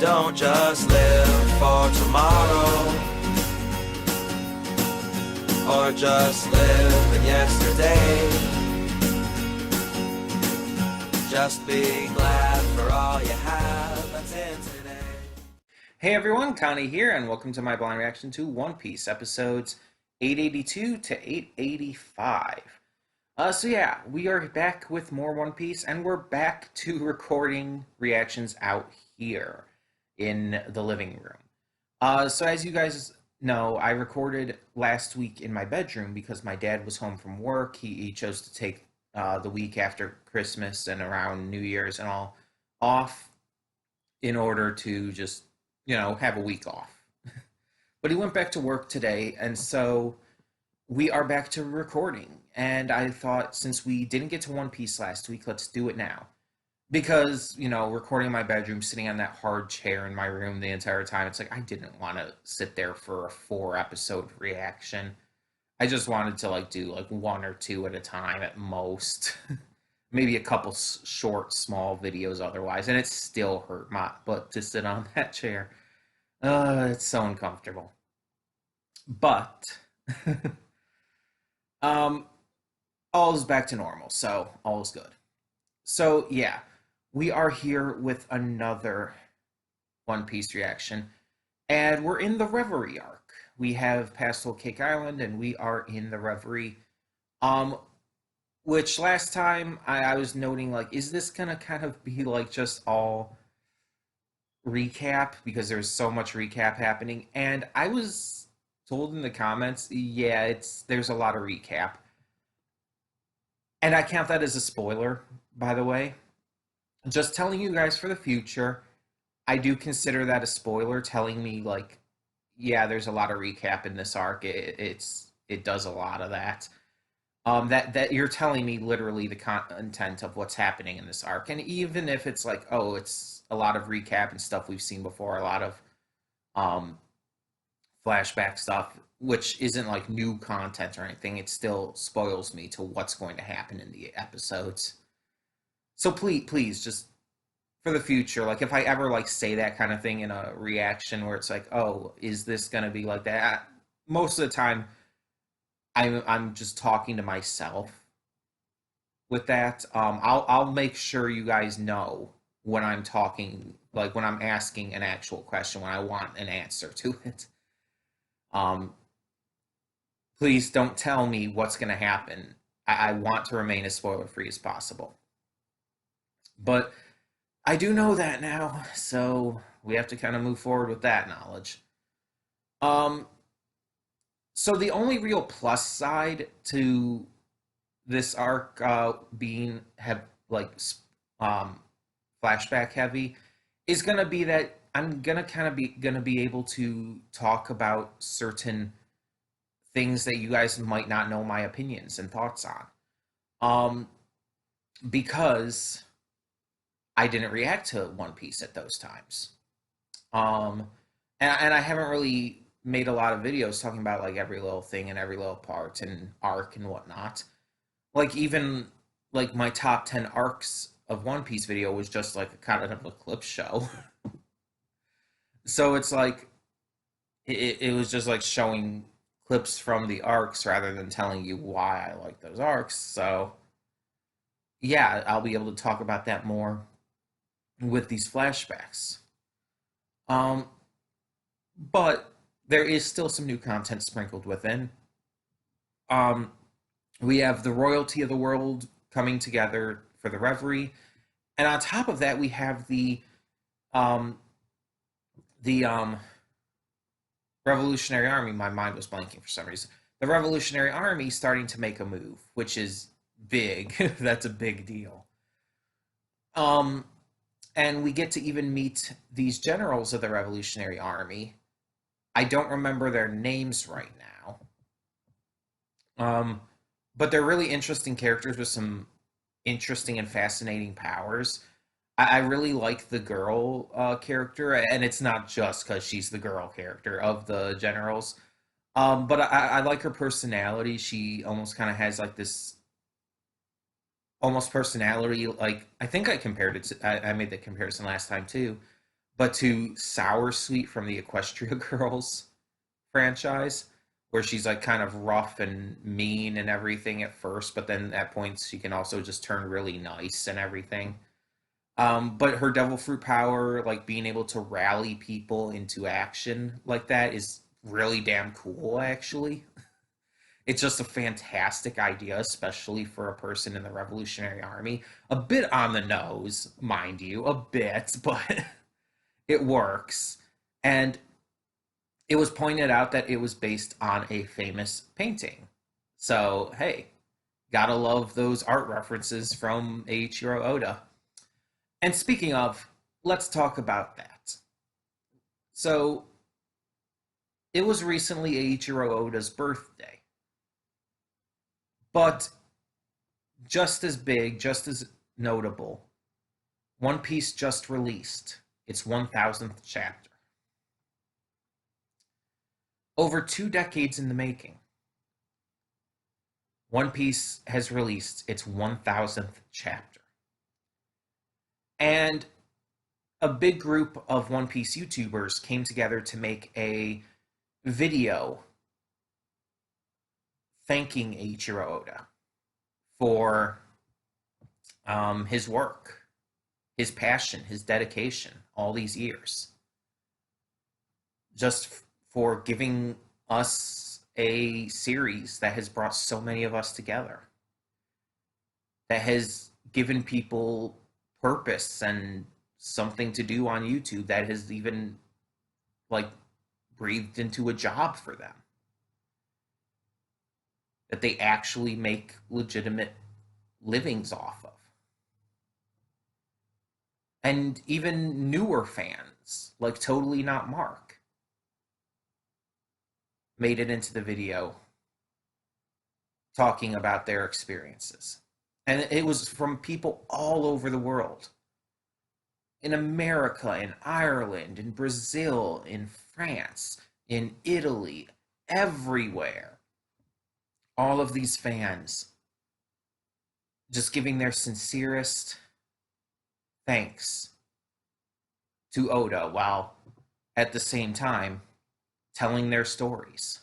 Don't just live for tomorrow, or just live in yesterday. Just be glad for all you have that's in today. Hey everyone, Connie here, and welcome to my blind reaction to One Piece, episodes 882 to 885. So we are back with more One Piece, and we're back to recording reactions out here in the living room. So as you guys know, I recorded last week in my bedroom because my dad was home from work. He chose to take the week after Christmas and around New Year's and all off in order to just, have a week off. But he went back to work today, and so we are back to recording. And I thought, since we didn't get to One Piece last week, let's do it now. Because, recording in my bedroom, sitting on that hard chair in my room the entire time, it's like I didn't want to sit there for a 4-episode reaction. I just wanted to do one or two at a time at most. Maybe a couple short, small videos otherwise, and it still hurt my butt to sit on that chair. It's so uncomfortable. But all is back to normal, so all is good. So yeah, we are here with another One Piece reaction, and we're in the Reverie arc. We have passed Whole Cake Island, and we are in the Reverie. Which last time I was noting, is this gonna kind of be just all recap, because there's so much recap happening? And I was told in the comments, yeah, there's a lot of recap. And I count that as a spoiler, by the way. Just telling you guys for the future, I do consider that a spoiler, telling me yeah, there's a lot of recap in this arc. It does a lot of that. That you're telling me literally the content of what's happening in this arc. And even if it's oh, it's a lot of recap and stuff we've seen before, a lot of flashback stuff, which isn't new content or anything, it still spoils me to what's going to happen in the episodes. So please, just for the future, if I ever say that kind of thing in a reaction where it's oh, is this gonna be like that? Most of the time, I'm just talking to myself with that. I'll make sure you guys know when I'm talking, when I'm asking an actual question, when I want an answer to it. Please don't tell me what's going to happen. I want to remain as spoiler free as possible. But I do know that now, so we have to kind of move forward with that knowledge. So the only real plus side to this arc being flashback heavy is gonna be that I'm gonna be able to talk about certain things that you guys might not know my opinions and thoughts on, because I didn't react to One Piece at those times, and I haven't really made a lot of videos talking about every little thing and every little part and arc and whatnot. Even my top 10 arcs of One Piece video was just a kind of a clip show. So it's it was just showing clips from the arcs rather than telling you why I like those arcs. So yeah, I'll be able to talk about that more with these flashbacks. But there is still some new content sprinkled within. We have the royalty of the world coming together for the Reverie, and on top of that, we have the Revolutionary Army. My mind was blanking for some reason. The Revolutionary Army starting to make a move, which is big. That's a big deal. And we get to even meet these generals of the Revolutionary Army. I don't remember their names right now. But they're really interesting characters with some interesting and fascinating powers. I really like the girl character, and it's not just because she's the girl character of the generals. But I like her personality. She almost kind of has this almost personality. I think I compared it to, I made the comparison last time too, but to Sour Sweet from the Equestria Girls franchise, where she's like kind of rough and mean and everything at first, but then at points she can also just turn really nice and everything. But her devil fruit power, like being able to rally people into action like that, is really damn cool, actually. It's just a fantastic idea, especially for a person in the Revolutionary Army. A bit on the nose, mind you, a bit, but it works. And it was pointed out that it was based on a famous painting. So, hey, gotta love those art references from Eiichiro Oda. And speaking of, let's talk about that. So, it was recently Eiichiro Oda's birthday. But just as big, just as notable, One Piece just released its 1000th chapter. Over 2 decades in the making, One Piece has released its 1000th chapter. And a big group of One Piece YouTubers came together to make a video thanking Eiichiro Oda for his work, his passion, his dedication, all these years. Just for giving us a series that has brought so many of us together, that has given people purpose and something to do on YouTube, that has even like breathed into a job for them, that they actually make legitimate livings off of. And even newer fans, like Totally Not Mark, made it into the video talking about their experiences. And it was from people all over the world. In America, in Ireland, in Brazil, in France, in Italy, everywhere. All of these fans just giving their sincerest thanks to Oda, while at the same time telling their stories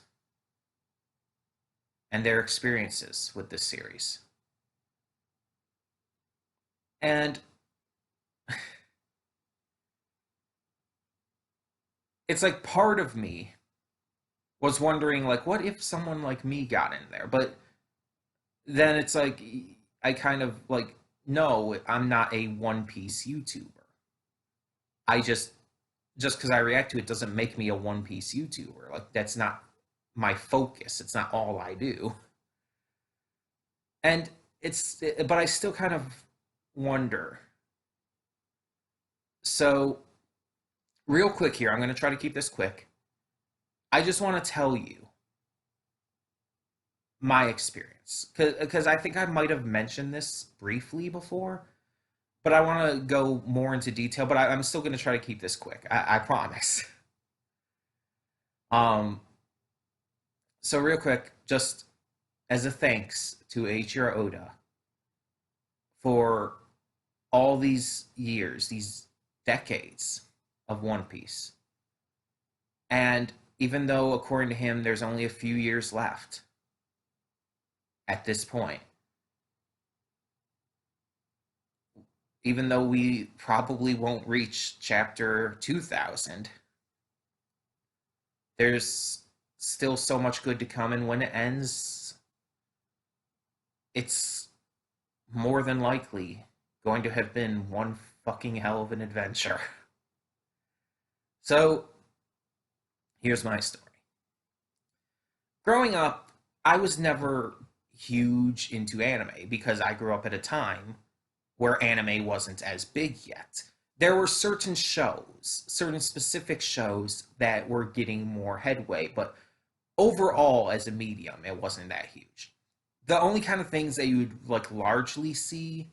and their experiences with this series. And it's like part of me was wondering, like, what if someone like me got in there? But then it's like, I kind of like, no, I'm not a One Piece YouTuber. I just because I react to it doesn't make me a One Piece YouTuber. Like, that's not my focus. It's not all I do. And but I still kind of wonder. So, real quick here, I'm going to try to keep this quick. I just want to tell you my experience, because I think I might have mentioned this briefly before, but I want to go more into detail. But I'm still going to try to keep this quick. I promise. Um. So real quick, just as a thanks to Eiichiro Oda for all these years, these decades of One Piece, and even though, according to him, there's only a few years left at this point, even though we probably won't reach chapter 2000, there's still so much good to come, and when it ends, it's more than likely going to have been one fucking hell of an adventure. So, here's my story. Growing up, I was never huge into anime because I grew up at a time where anime wasn't as big yet. There were certain shows, certain specific shows that were getting more headway, but overall, as a medium, it wasn't that huge. The only kind of things that you would like largely see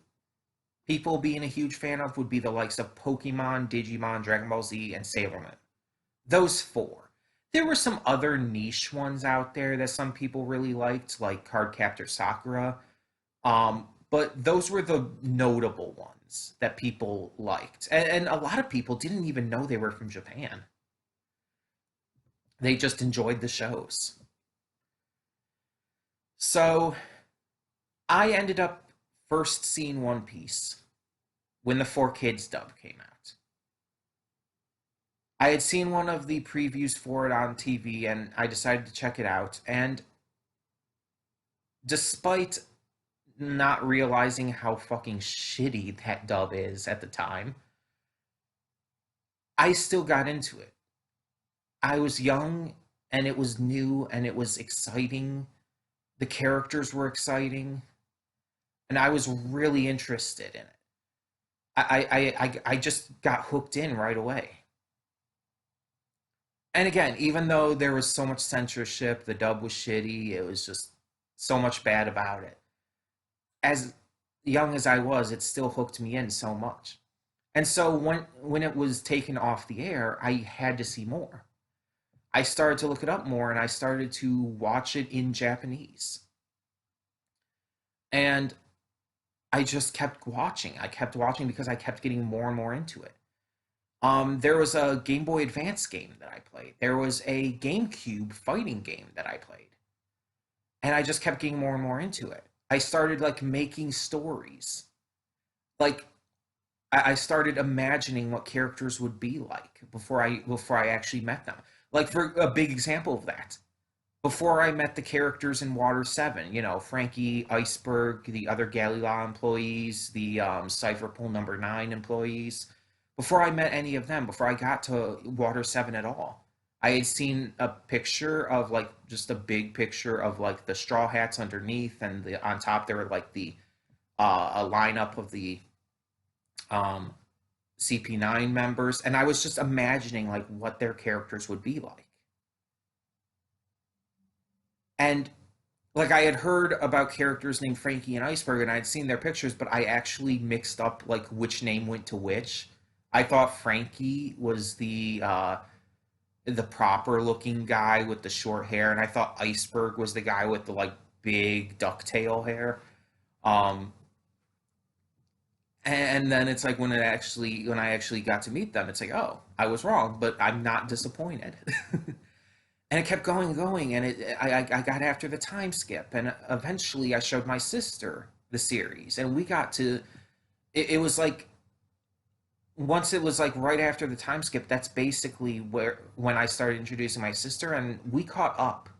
people being a huge fan of would be the likes of Pokemon, Digimon, Dragon Ball Z, and Sailor Moon. Those four. There were some other niche ones out there that some people really liked, like Cardcaptor Sakura. but those were the notable ones that people liked. And a lot of people didn't even know they were from Japan. They just enjoyed the shows. So I ended up first seeing One Piece when the 4Kids dub came out. I had seen one of the previews for it on TV and I decided to check it out. And despite not realizing how fucking shitty that dub is at the time, I still got into it. I was young and it was new and it was exciting. The characters were exciting and I was really interested in it. I just got hooked in right away. And again, even though there was so much censorship, the dub was shitty, it was just so much bad about it. As young as I was, it still hooked me in so much. And so when it was taken off the air, I had to see more. I started to look it up more and I started to watch it in Japanese. And I just kept watching. I kept watching because I kept getting more and more into it. There was a Game Boy Advance game that I played. There was a GameCube fighting game that I played. And I just kept getting more and more into it. I started like making stories. Like I started imagining what characters would be like before I actually met them. Like for a big example of that, before I met the characters in Water 7, you know, Frankie, Iceberg, the other Galila employees, the Cypher Pool number 9 employees, before I met any of them, before I got to Water 7 at all, I had seen a picture of like just a big picture of like the Straw Hats underneath, and on top there were like the a lineup of the um, CP9 members, and I was just imagining like what their characters would be like. And like I had heard about characters named Frankie and Iceberg, and I had seen their pictures, but I actually mixed up like which name went to which. I thought Frankie was the proper looking guy with the short hair, and I thought Iceberg was the guy with the like big ducktail hair. Um, and then it's like when I actually got to meet them, it's like, oh, I was wrong, but I'm not disappointed. And it kept going and going, and I got after the time skip, and eventually I showed my sister the series, and we got to it was like once it was like right after the time skip, that's basically where when I started introducing my sister, and we caught up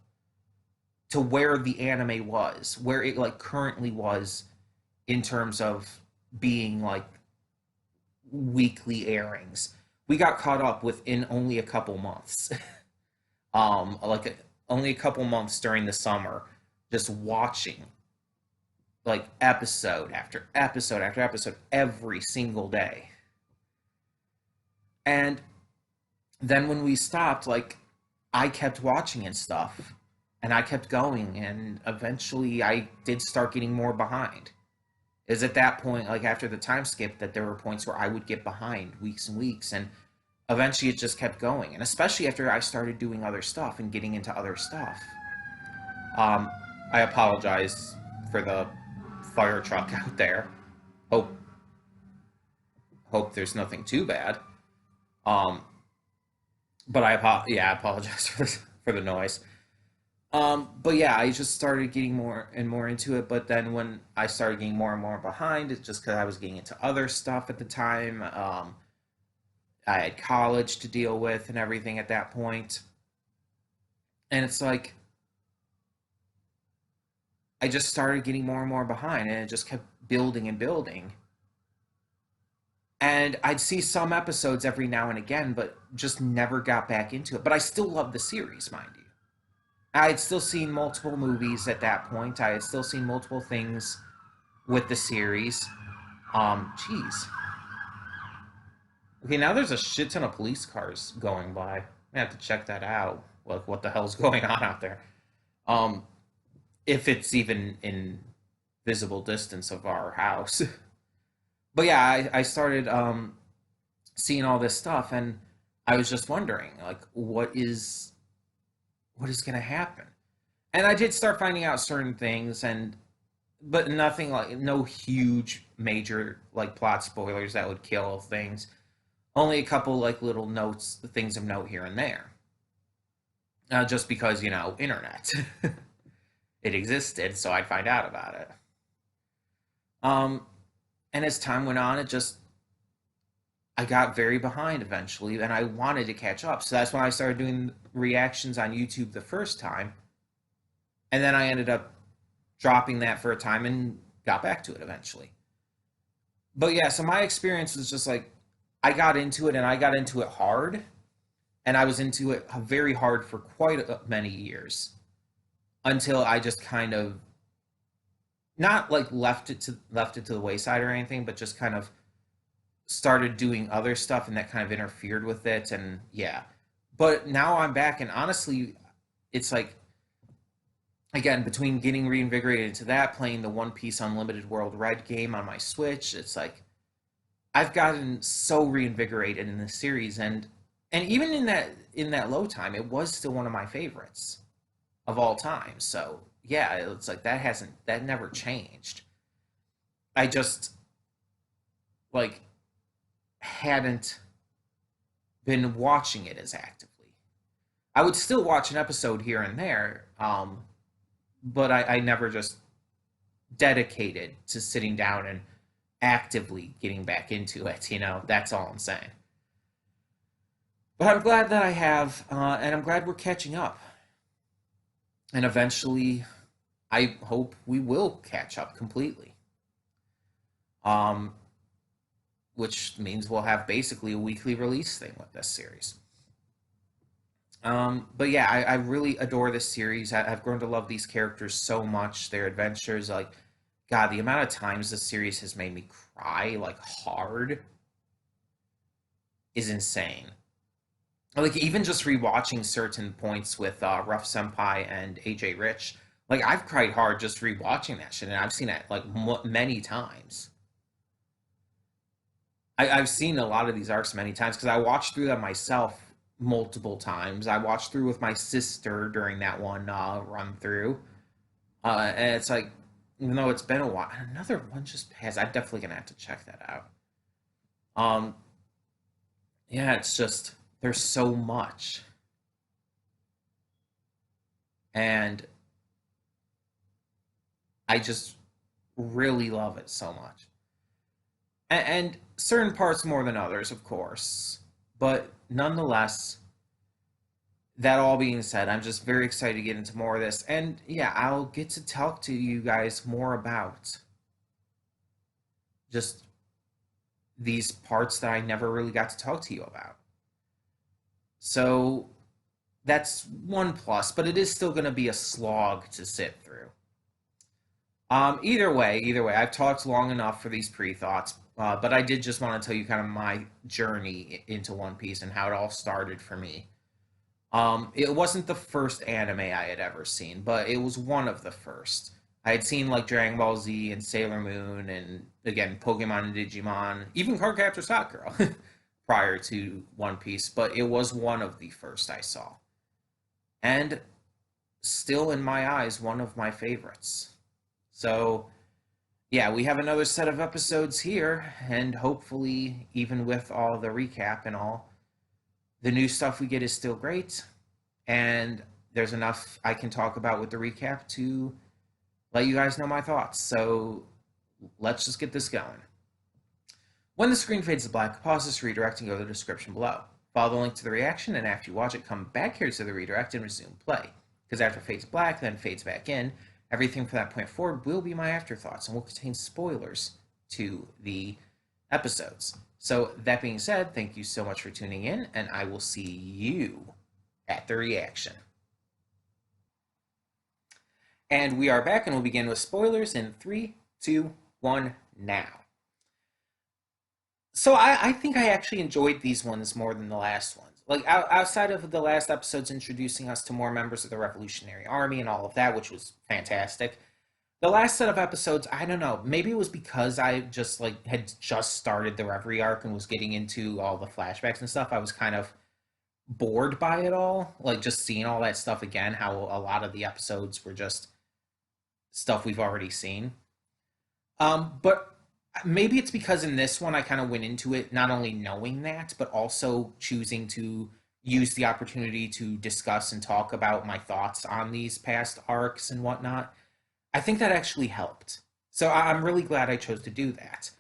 to where the anime was, where it like currently was in terms of being like weekly airings. We got caught up within only a couple months. Only a couple months during the summer, just watching like episode after episode after episode every single day. And then when we stopped, like I kept watching and stuff, and I kept going, and eventually I did start getting more behind. Is at that point, like after the time skip, that there were points where I would get behind weeks and weeks, and eventually it just kept going. And especially after I started doing other stuff and getting into other stuff. Um, I apologize for the fire truck out there. Hope hope there's nothing too bad. Um, but I apologize for the noise. But yeah, I just started getting more and more into it. But then when I started getting more and more behind, it's just because I was getting into other stuff at the time. I had college to deal with and everything at that point. And it's like I just started getting more and more behind, and it just kept building and building. And I'd see some episodes every now and again, but just never got back into it. But I still love the series, mind you. I had still seen multiple movies at that point. I had still seen multiple things with the series. Jeez. Okay, now there's a shit ton of police cars going by. I have to check that out. Like, what the hell's going on out there? Um, if it's even in visible distance of our house. But yeah, I started seeing all this stuff, and I was just wondering, like, what is going to happen? And I did start finding out certain things, and but nothing like no huge major like plot spoilers that would kill things. Only a couple like little notes, things of note here and there. Just because internet, it existed, so I'd find out about it. Um, and as time went on, it just I got very behind eventually, and I wanted to catch up. So that's when I started doing reactions on YouTube the first time, and then I ended up dropping that for a time and got back to it eventually. But yeah, so my experience was just like I got into it, and I got into it hard, and I was into it very hard for quite many years until I just kind of not like left it to the wayside or anything, but just kind of started doing other stuff and that kind of interfered with it. And yeah, but now I'm back, and honestly, it's like again, between getting reinvigorated into that, playing the One Piece Unlimited World Red game on my Switch, it's like I've gotten so reinvigorated in this series. And even in that low time, it was still one of my favorites of all time. So yeah, it's like that never changed. I just like hadn't been watching it as actively. I would still watch an episode here and there, but I never just dedicated to sitting down and actively getting back into it. That's all I'm saying. But I'm glad that I have, and I'm glad we're catching up. And eventually, I hope we will catch up completely. Um, which means we'll have basically a weekly release thing with this series. But yeah, I really adore this series. I've grown to love these characters so much. Their adventures, like, God, the amount of times this series has made me cry, like, hard, is insane. Like, even just rewatching certain points with Rough Senpai and AJ Rich, like, I've cried hard just rewatching that shit, and I've seen it, like, many times. I've seen a lot of these arcs many times because I watched through them myself multiple times. I watched through with my sister during that one run through, and it's like, even though it's been a while, another one just passed. I'm definitely gonna have to check that out. Um, yeah, it's just there's so much, and I just really love it so much. And certain parts more than others, of course, but nonetheless, that all being said, I'm just very excited to get into more of this. And yeah, I'll get to talk to you guys more about just these parts that I never really got to talk to you about. So that's one plus, but it is still going to be a slog to sit through. Either way, I've talked long enough for these pre-thoughts, but I did just want to tell you kind of my journey into One Piece and how it all started for me. It wasn't the first anime I had ever seen, but it was one of the first. I had seen like Dragon Ball Z and Sailor Moon, and again Pokemon and Digimon, even Cardcaptor Sakura, prior to One Piece. But it was one of the first I saw, and still in my eyes one of my favorites. So yeah, we have another set of episodes here, and hopefully, even with all the recap and all, the new stuff we get is still great, and there's enough I can talk about with the recap to let you guys know my thoughts. So let's just get this going. When the screen fades to black, pause this redirect and go to the description below. Follow the link to the reaction, and after you watch it, come back here to the redirect and resume play. Because after it fades black, then fades back in, everything from that point forward will be my afterthoughts and will contain spoilers to the episodes. So that being said, thank you so much for tuning in, and I will see you at the reaction. And we are back, and we'll begin with spoilers in 3, 2, 1, now. So I think I actually enjoyed these ones more than the last ones. Like, outside of the last episodes introducing us to more members of the Revolutionary Army and all of that, which was fantastic, the last set of episodes, I don't know, maybe it was because I just like had just started the Reverie arc and was getting into all the flashbacks and stuff. I was kind of bored by it all, like just seeing all that stuff again, how a lot of the episodes were just stuff we've already seen. But maybe it's because in this one I kind of went into it not only knowing that, but also choosing to use the opportunity to discuss and talk about my thoughts on these past arcs and whatnot. I think that actually helped. So I'm really glad I chose to do that.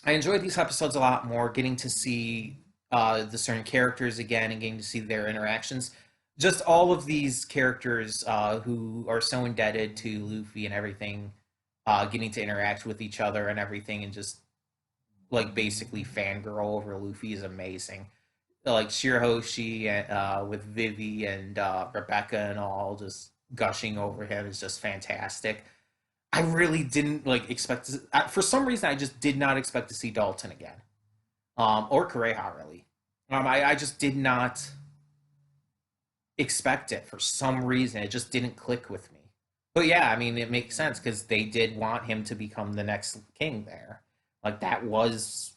I enjoyed these episodes a lot more, getting to see the certain characters again and getting to see their interactions. Just all of these characters who are so indebted to Luffy and everything, getting to interact with each other and everything, and just like basically fangirl over Luffy is amazing. Like Shirahoshi with Vivi and Rebecca and all just gushing over him is just fantastic. I really didn't like expect to. For some reason, I just did not expect to see Dalton again, or Kureha really. I just did not expect it for some reason. It just didn't click with me. But yeah, I mean, it makes sense because they did want him to become the next king there. Like that was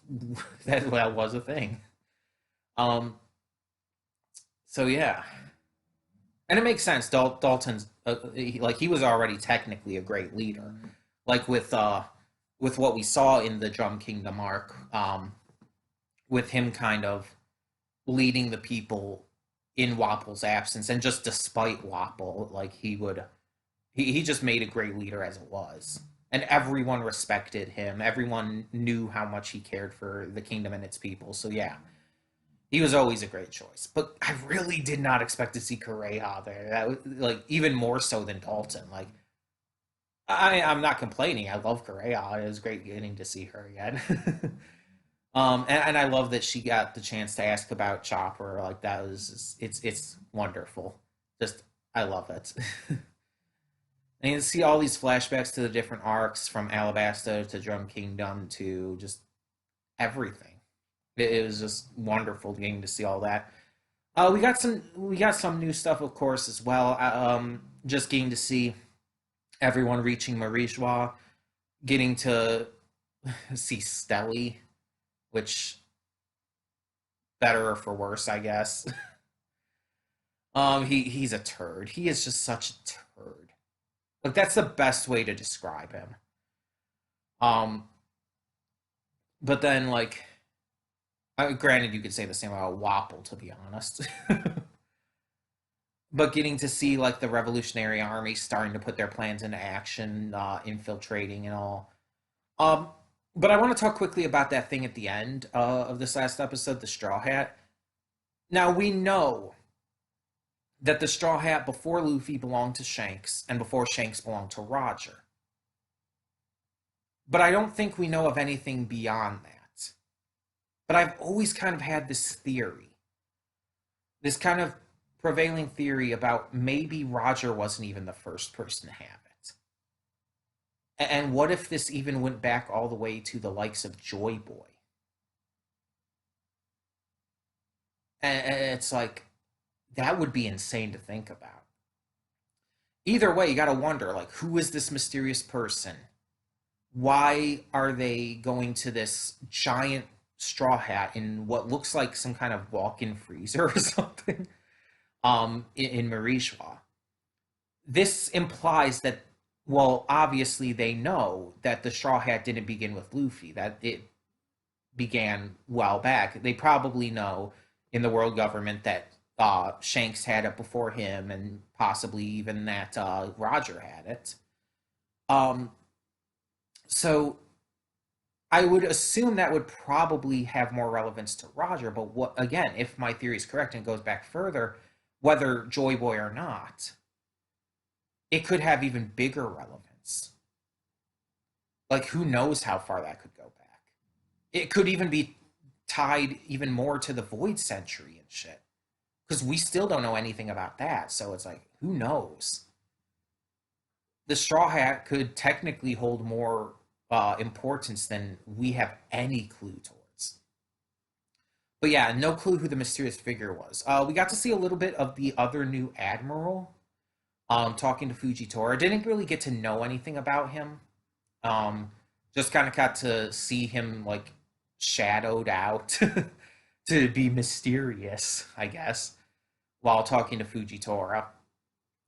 that was a thing. Um, so yeah, and it makes sense. Dalton's like he was already technically a great leader, like with what we saw in the Drum Kingdom arc, with him kind of leading the people in Wapple's absence, and just despite Wapple, like he just made a great leader as it was, and everyone respected him. Everyone knew how much he cared for the kingdom and its people. So yeah, he was always a great choice, but I really did not expect to see Correa there. That was like even more so than Dalton. Like I'm not complaining. I love Correa. It was great getting to see her again. And I love that she got the chance to ask about Chopper. Like that was it's wonderful. Just I love it. And you see all these flashbacks to the different arcs from Alabasta to Drum Kingdom to just everything. It was just wonderful getting to see all that. We got some new stuff, of course, as well. Just getting to see everyone reaching Marishwa, getting to see Stelly, which better or for worse, I guess. He's a turd. He is just such a turd. Like that's the best way to describe him. Um, but then like, granted, you could say the same about Wapple, to be honest. But getting to see like the Revolutionary Army starting to put their plans into action, infiltrating and all. Um, but I want to talk quickly about that thing at the end of this last episode, the Straw Hat. Now we know that the Straw Hat before Luffy belonged to Shanks, and before Shanks belonged to Roger. But I don't think we know of anything beyond that. But I've always kind of had this theory, this kind of prevailing theory about maybe Roger wasn't even the first person to have it. And what if this even went back all the way to the likes of Joy Boy? And it's like, that would be insane to think about. Either way, you got to wonder, like, who is this mysterious person? Why are they going to this giant straw hat in what looks like some kind of walk-in freezer or something? In Marishwa. This implies that, well, obviously they know that the Straw Hat didn't begin with Luffy, that it began well back. They probably know in the world government that Shanks had it before him, and possibly even that Roger had it. Um, so I would assume that would probably have more relevance to Roger, but what again, if my theory is correct and it goes back further, whether Joy Boy or not, it could have even bigger relevance. Like, who knows how far that could go back? It could even be tied even more to the Void Century and shit. Because we still don't know anything about that. So it's like, who knows? The Straw Hat could technically hold more importance than we have any clue towards. But yeah, no clue who the mysterious figure was. We got to see a little bit of the other new admiral, talking to Fujitora. Didn't really get to know anything about him. Um, just kind of got to see him like shadowed out to be mysterious, I guess, while talking to Fujitora.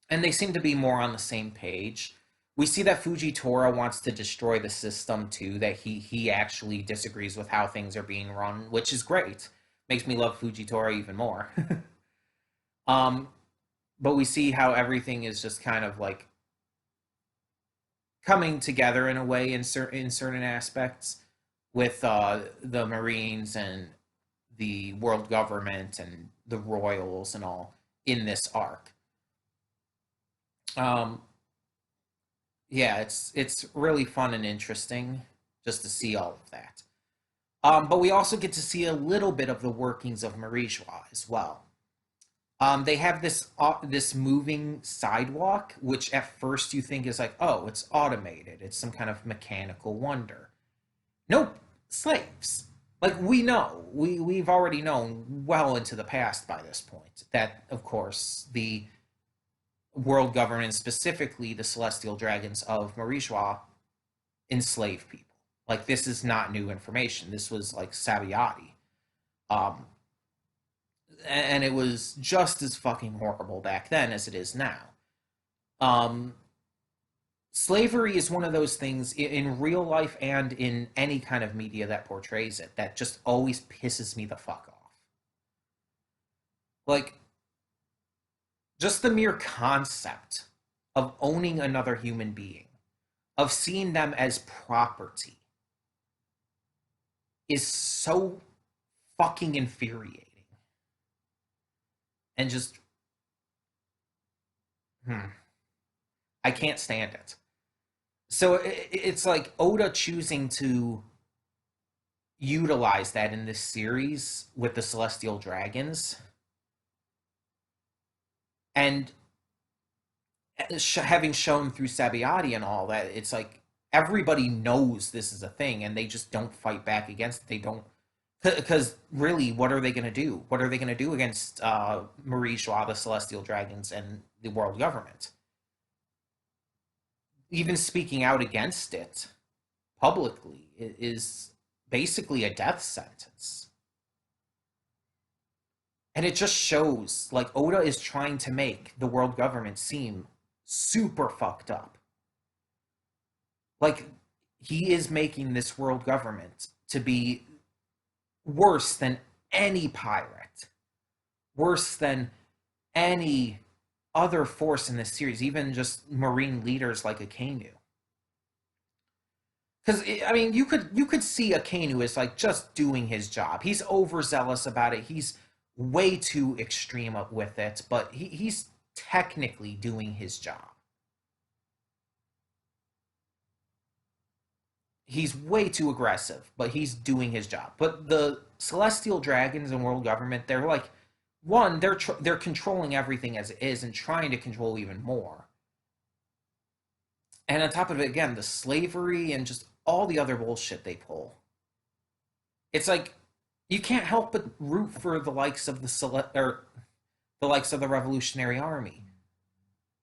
And they seem to be more on the same page. we see that Fujitora wants to destroy the system too, that he actually disagrees with how things are being run, which is great. Makes me love Fujitora even more. um but we see how everything is just kind of like coming together in a way in certain aspects with the Marines and the world government and the royals and all in this arc. Um, yeah, it's really fun and interesting just to see all of that. But we also get to see a little bit of the workings of Marie-Joie as well. They have this moving sidewalk, which at first you think is like, oh, it's automated. It's some kind of mechanical wonder. Nope, slaves. Like we know, we've already known well into the past by this point that, of course, the world government, specifically the celestial dragons of Marie-Joie, enslave people. Like this is not new information. This was like Sabiati. Um, and it was just as fucking horrible back then as it is now. Um, Slavery is one of those things in real life and in any kind of media that portrays it that just always pisses me the fuck off. Like, just the mere concept of owning another human being, of seeing them as property, is so fucking infuriating. And just, I can't stand it. So it's like Oda choosing to utilize that in this series with the Celestial Dragons and having shown through Sabiati and all that, it's like everybody knows this is a thing and they just don't fight back against it. They don't, because really, what are they going to do? What are they going to do against Marie-Joie, the Celestial Dragons, and the world government? Even speaking out against it publicly is basically a death sentence. And it just shows like Oda is trying to make the world government seem super fucked up. Like he is making this world government to be worse than any pirate, worse than any other force in this series, even just marine leaders like Akainu. Because I mean, you could see Akainu as like just doing his job. He's overzealous about it. He's way too extreme with it, but he's technically doing his job. He's way too aggressive, but he's doing his job. But the Celestial Dragons and World Government, they're like, one, they're controlling everything as it is and trying to control even more. And on top of it, again, the slavery and just all the other bullshit they pull. It's like you can't help but root for the likes of the likes of the Revolutionary Army.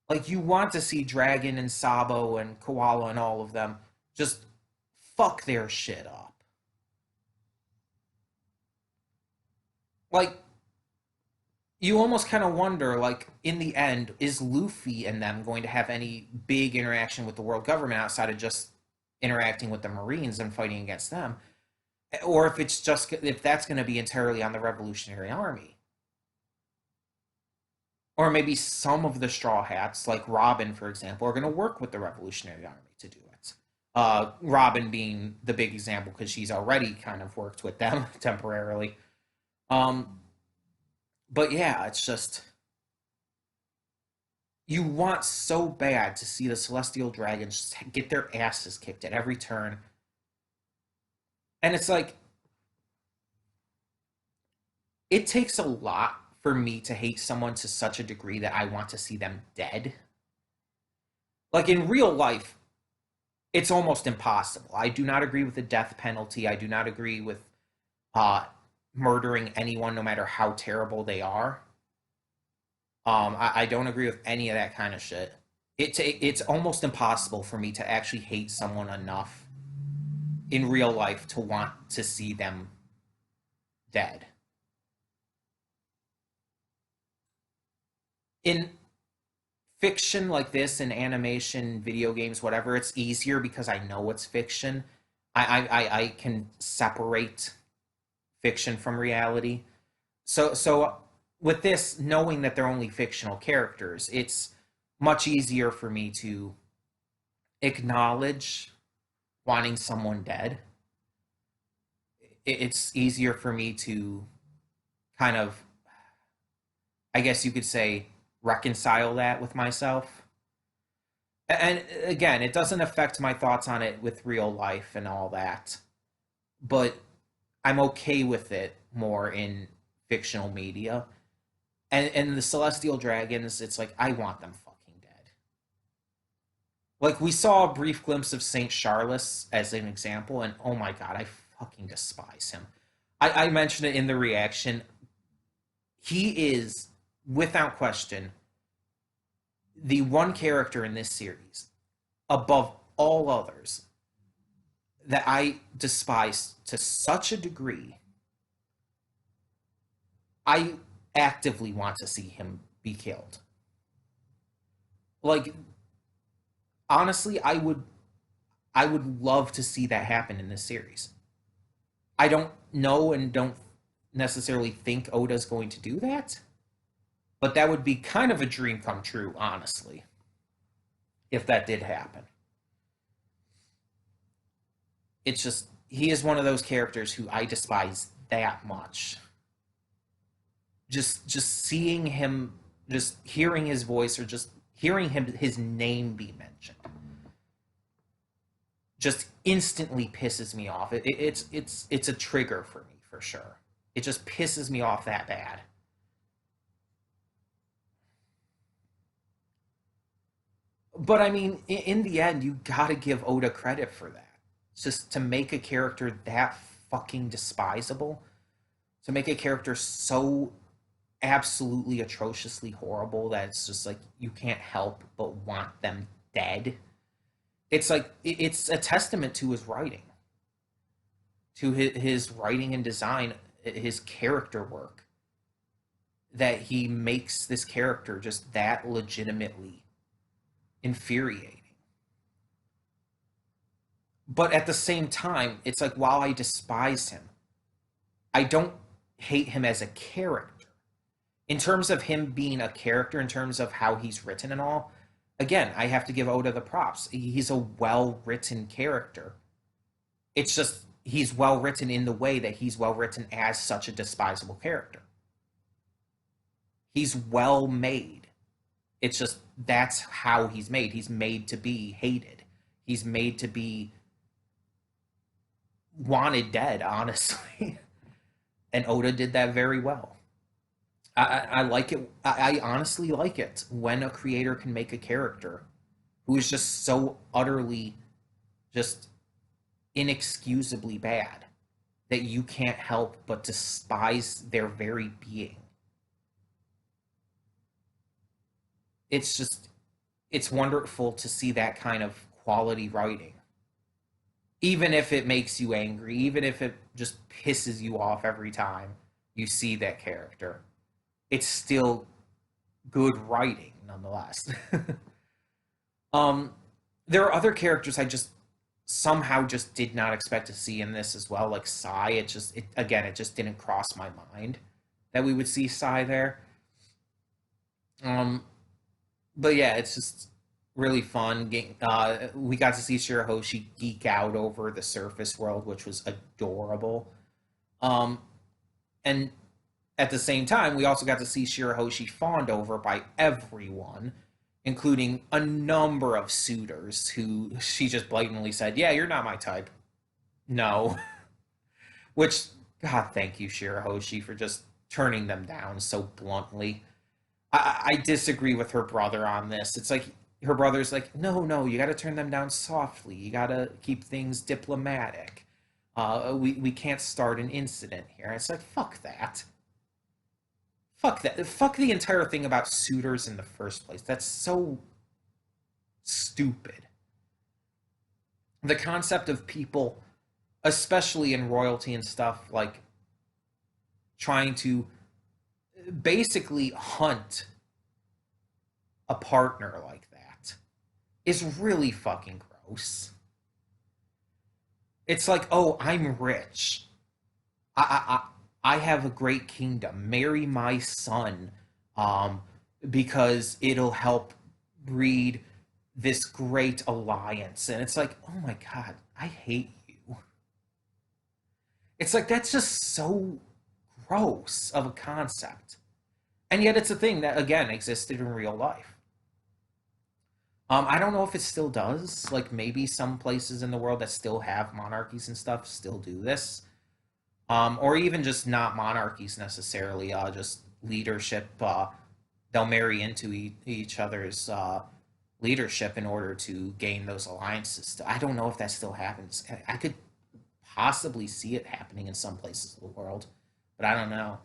Like you want to see Dragon and Sabo and Koala and all of them just fuck their shit up. Like you almost kind of wonder, like, in the end, is Luffy and them going to have any big interaction with the world government outside of just interacting with the Marines and fighting against them? Or if that's going to be entirely on the Revolutionary Army. Or maybe some of the Straw Hats, like Robin, for example, are going to work with the Revolutionary Army to do it. Robin being the big example because she's already kind of worked with them temporarily. But yeah, it's just you want so bad to see the Celestial Dragons get their asses kicked at every turn. And it's like it takes a lot for me to hate someone to such a degree that I want to see them dead. Like in real life, it's almost impossible. I do not agree with the death penalty. I do not agree with uh, murdering anyone, no matter how terrible they are. I don't agree with any of that kind of shit. It's almost impossible for me to actually hate someone enough in real life to want to see them dead. In fiction like this in animation, video games, whatever, it's easier because I know it's fiction. I can separate fiction from reality. So with this, knowing that they're only fictional characters, it's much easier for me to acknowledge wanting someone dead. It's easier for me to kind of, I guess you could say, reconcile that with myself. And again, it doesn't affect my thoughts on it with real life and all that, but I'm okay with it more in fictional media. And the Celestial Dragons, it's like I want them fucking dead. Like we saw a brief glimpse of Saint Charles as an example, and oh my god, I fucking despise him. I mentioned it in the reaction. He is, without question, the one character in this series, above all others, that I despise to such a degree. I actively want to see him be killed. Like honestly, I would love to see that happen in this series. I don't know and don't necessarily think Oda's going to do that, but that would be kind of a dream come true, honestly, if that did happen. It's just he is one of those characters who I despise that much. Just seeing him, just hearing his voice, or just hearing his name be mentioned, just instantly pisses me off. It's a trigger for me for sure. It just pisses me off that bad. But I mean, in the end, you gotta give Oda credit for that. Just to make a character that fucking despisable, to make a character so absolutely atrociously horrible that it's just like you can't help but want them dead. It's like it's a testament to his writing, to his writing and design, his character work, that he makes this character just that legitimately infuriating. But at the same time, it's like while I despise him, I don't hate him as a character. In terms of him being a character, in terms of how he's written and all, again, I have to give Oda the props. He's a well written character. It's just he's well written in the way that he's well written as such a despisable character. He's well made. It's just that's how he's made. He's made to be hated. He's made to be wanted dead, honestly. And Oda did that very well. I like it. I honestly like it when a creator can make a character who is just so utterly, just inexcusably bad that you can't help but despise their very being. It's just, it's wonderful to see that kind of quality writing. Even if it makes you angry, even if it just pisses you off every time you see that character, it's still good writing nonetheless. um, there are other characters I just somehow just did not expect to see in this as well, like Sai. It just didn't cross my mind that we would see Sai there. Um, but yeah, it's just really fun. We got to see Shirahoshi geek out over the surface world, which was adorable. Um, and at the same time, we also got to see Shirahoshi fawned over by everyone, including a number of suitors who she just blatantly said, "Yeah, you're not my type." No. Which, God, thank you, Shirahoshi, for just turning them down so bluntly. I disagree with her brother on this. It's like her brother's like, no, no, you got to turn them down softly. You got to keep things diplomatic. We can't start an incident here. It's like, fuck that. Fuck that. Fuck the entire thing about suitors in the first place. That's so stupid. The concept of people, especially in royalty and stuff, like trying to basically hunt a partner like that is really fucking gross. It's like, oh, I'm rich. I have a great kingdom. Marry my son, um, because it'll help breed this great alliance. And it's like, oh my god, I hate you. It's like that's just so gross of a concept. And yet it's a thing that again existed in real life. I don't know if it still does. Like maybe some places in the world that still have monarchies and stuff still do this, or even just not monarchies necessarily. Just leadership. They'll marry into each other's leadership in order to gain those alliances. I don't know if that still happens. I could possibly see it happening in some places of the world, but I don't know.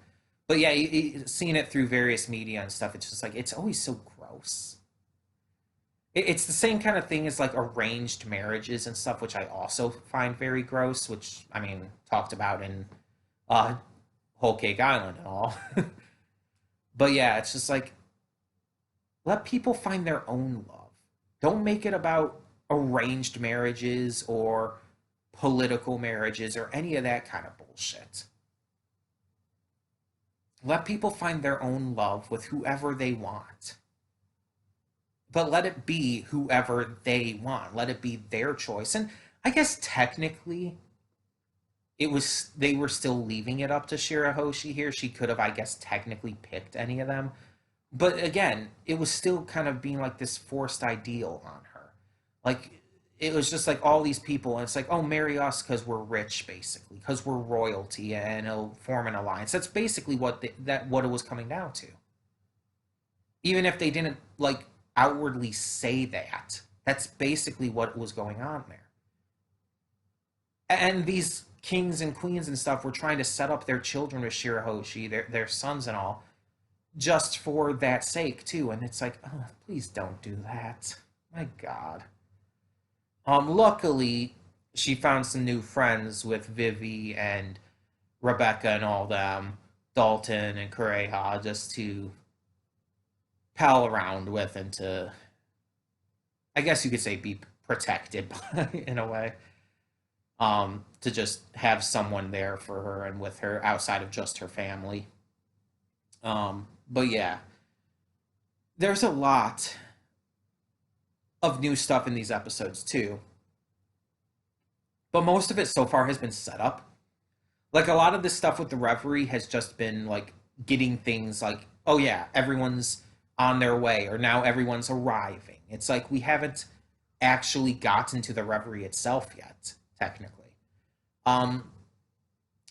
But yeah, seeing it through various media and stuff, it's just like it's always so gross. It's the same kind of thing as like arranged marriages and stuff, which I also find very gross. Which I mean, talked about in uh, Whole Cake Island and all. But yeah, it's just like let people find their own love. Don't make it about arranged marriages or political marriages or any of that kind of bullshit. Let people find their own love with whoever they want. But let it be whoever they want. Let it be their choice. And I guess technically they were still leaving it up to Shirahoshi here. She could have, I guess, technically picked any of them. But again, it was still kind of being like this forced ideal on her. Like it was just like all these people, and it's like, oh, marry us because we're rich, basically, because we're royalty, and it'll form an alliance. That's basically what it was coming down to. Even if they didn't like outwardly say that, that's basically what was going on there. And these kings and queens and stuff were trying to set up their children with Shirahoshi, their sons and all, just for that sake too. And it's like, oh, please don't do that. My God. Luckily, she found some new friends with Vivi and Rebecca and all them, Dalton and Kureha, just to pal around with and to, I guess you could say, be protected in a way. To just have someone there for her and with her outside of just her family. But yeah, there's a lot of new stuff in these episodes too. But most of it so far has been set up. Like a lot of this stuff with the Reverie has just been like getting things like, oh yeah, everyone's on their way, or now everyone's arriving. It's like we haven't actually gotten to the Reverie itself yet, technically. Um,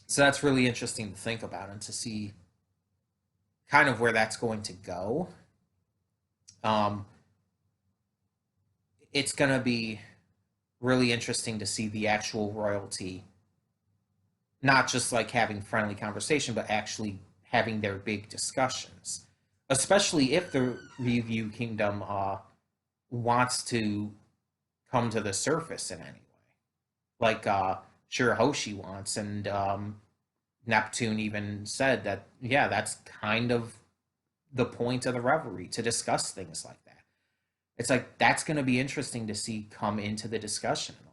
so that's really interesting to think about and to see kind of where that's going to go. Um, it's going to be really interesting to see the actual royalty, not just like having friendly conversation, but actually having their big discussions, especially if the Review Kingdom wants to come to the surface in any way, like Shirahoshi wants, and Neptune even said that, yeah, that's kind of the point of the Reverie to discuss things like that. It's like that's going to be interesting to see come into the discussion and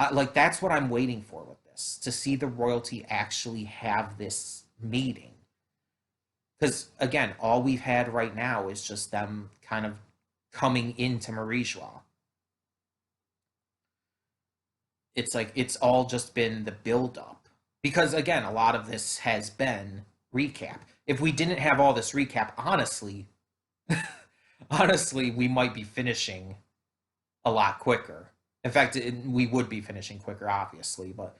all. Like that's what I'm waiting for with this, to see the royalty actually have this meeting. Because again, all we've had right now is just them kind of coming into Marijua. It's like it's all just been the build up. Because again, a lot of this has been recap. If we didn't have all this recap, honestly, honestly, we might be finishing a lot quicker. In fact, we would be finishing quicker, obviously, but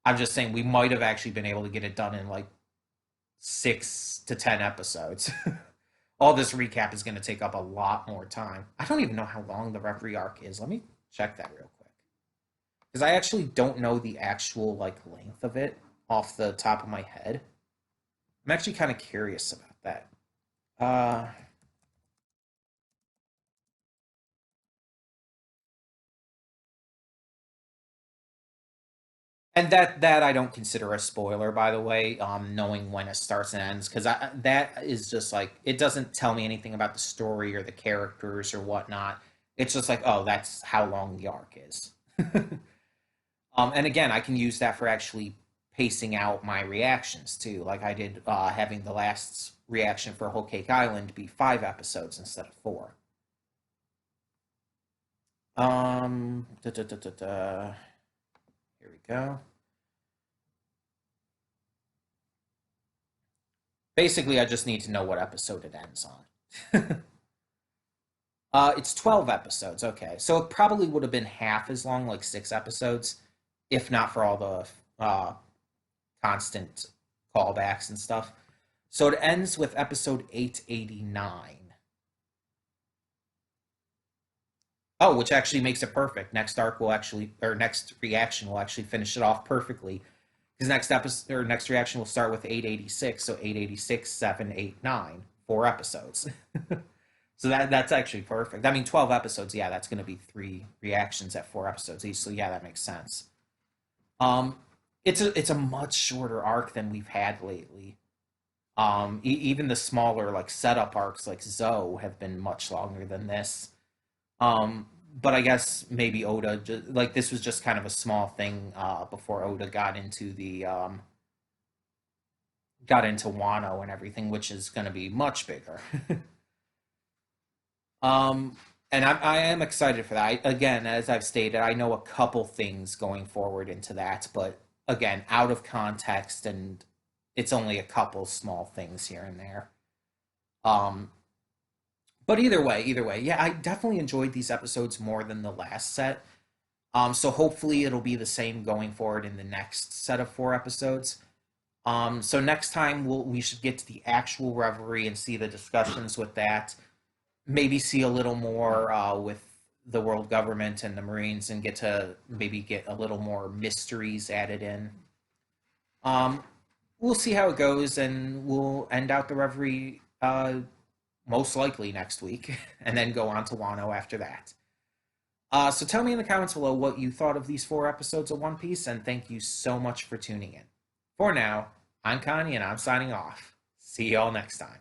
I'm just saying we might have actually been able to get it done in like 6 to 10 episodes. All this recap is going to take up a lot more time. I don't even know how long the Reverie arc is. Let me check that real quick, because I actually don't know the actual like length of it off the top of my head. I'm actually kind of curious about that. Uh, And that I don't consider a spoiler, by the way. Knowing when it starts and ends, because that is just like it doesn't tell me anything about the story or the characters or whatnot. It's just like, oh, that's how long the arc is. And again, I can use that for actually pacing out my reactions too. Like I did, having the last reaction for Whole Cake Island be 5 episodes instead of 4. Da, da, da, da, da. Here we go. Basically, I just need to know what episode it ends on. It's 12 episodes. Okay, so it probably would have been half as long, like 6 episodes, if not for all the constant callbacks and stuff. So it ends with episode 889. Oh, which actually makes it perfect. Next arc will actually, or next reaction will actually finish it off perfectly. Because next episode or next reaction will start with 886. So 886, 7, 8, 9, 4 episodes. So that's actually perfect. I mean, 12 episodes. Yeah, that's going to be 3 reactions at 4 episodes each. So yeah, that makes sense. Um, it's a much shorter arc than we've had lately. Even the smaller like setup arcs like Zoe have been much longer than this. But I guess maybe Oda like this was just kind of a small thing before Oda got into Wano and everything, which is going to be much bigger. um, and I am excited for that. Again, as I've stated, I know a couple things going forward into that, but again, out of context, and it's only a couple small things here and there. Um, but either way, yeah, I definitely enjoyed these episodes more than the last set. So hopefully it'll be the same going forward in the next set of 4 episodes. So next time we should get to the actual reverie and see the discussions with that. Maybe see a little more with the world government and the Marines, and get to maybe get a little more mysteries added in. Um, we'll see how it goes, and we'll end out the reverie most likely next week, and then go on to Wano after that. So tell me in the comments below what you thought of these 4 episodes of One Piece, and thank you so much for tuning in. For now, I'm Connie, and I'm signing off. See y'all next time.